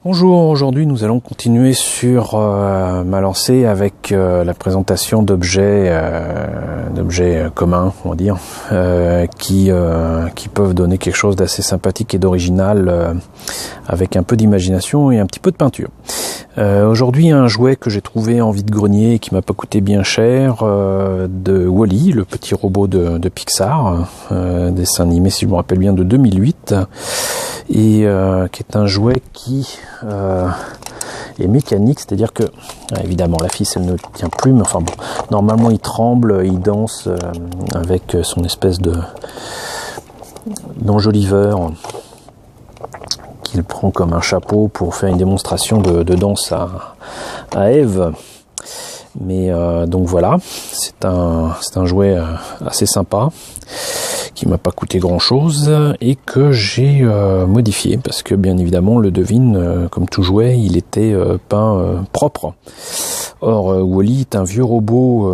Bonjour, aujourd'hui nous allons continuer sur ma lancée avec la présentation d'objets communs, on va dire, qui peuvent donner quelque chose d'assez sympathique et d'original avec un peu d'imagination et un petit peu de peinture. Aujourd'hui un jouet que j'ai trouvé en vide-grenier et qui m'a pas coûté bien cher, de Wall-E, le petit robot de Pixar, dessin animé si je me rappelle bien de 2008, et qui est un jouet qui est mécanique, c'est-à-dire que évidemment la ficelle elle ne tient plus, mais enfin bon, normalement il tremble, il danse avec son espèce d'enjoliveur qu'il prend comme un chapeau pour faire une démonstration de danse à Ève. Mais donc voilà, c'est un jouet assez sympa qui m'a pas coûté grand chose et que j'ai modifié parce que bien évidemment le devine, comme tout jouet, il était peint propre. Or Wall-E est un vieux robot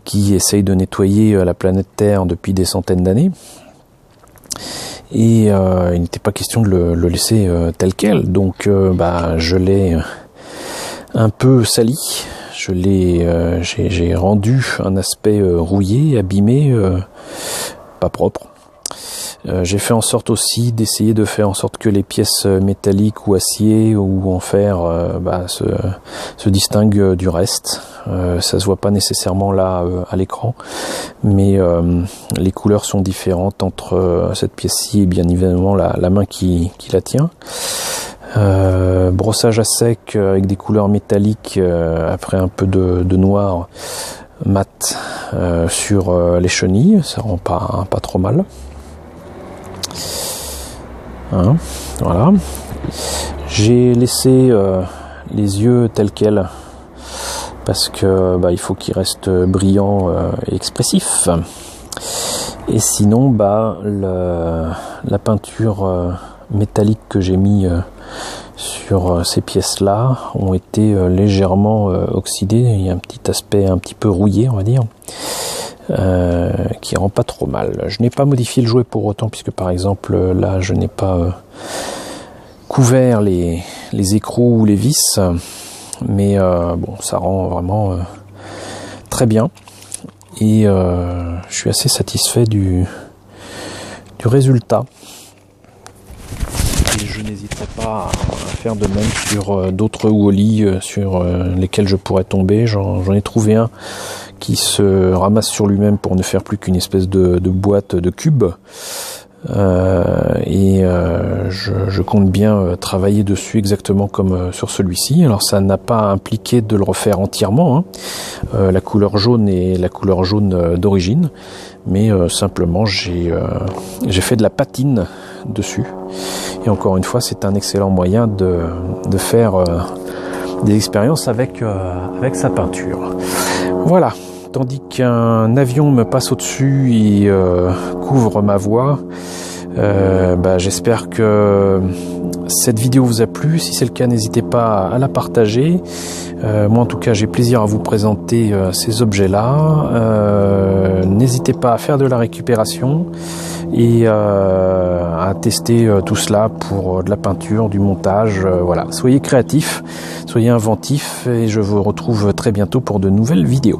qui essaye de nettoyer la planète Terre depuis des centaines d'années. Et il n'était pas question de le laisser tel quel, donc je l'ai un peu sali, j'ai rendu un aspect rouillé, abîmé, pas propre. J'ai fait en sorte aussi d'essayer de faire en sorte que les pièces métalliques ou acier ou en fer se distinguent du reste. Ça se voit pas nécessairement là à l'écran, mais les couleurs sont différentes entre cette pièce-ci et bien évidemment la main qui la tient. Brossage à sec avec des couleurs métalliques après un peu de noir mat sur les chenilles, ça rend pas trop mal. Hein, voilà. J'ai laissé les yeux tels quels parce que il faut qu'ils restent brillants et expressifs. Et sinon la peinture métallique que j'ai mis sur ces pièces-là ont été légèrement oxydées. Il y a un petit aspect un petit peu rouillé, on va dire, qui rend pas trop mal. Je n'ai pas modifié le jouet pour autant, puisque par exemple là je n'ai pas couvert les écrous ou les vis, mais ça rend vraiment très bien et je suis assez satisfait du résultat. Et je n'hésiterai pas à faire de même sur d'autres Wall-E sur lesquels je pourrais tomber. J'en ai trouvé un qui se ramasse sur lui-même pour ne faire plus qu'une espèce de boîte de cubes. Je compte bien travailler dessus exactement comme sur celui-ci. Alors ça n'a pas impliqué de le refaire entièrement, hein. La couleur jaune est la couleur jaune d'origine, mais simplement j'ai fait de la patine dessus. Et encore une fois, c'est un excellent moyen de faire des expériences avec sa peinture. Voilà. Tandis qu'un avion me passe au-dessus et couvre ma voie, j'espère que cette vidéo vous a plu. Si c'est le cas, n'hésitez pas à la partager. Moi en tout cas j'ai plaisir à vous présenter ces objets-là. N'hésitez pas à faire de la récupération et à tester tout cela pour de la peinture, du montage. Voilà, soyez créatifs, soyez inventifs et je vous retrouve très bientôt pour de nouvelles vidéos.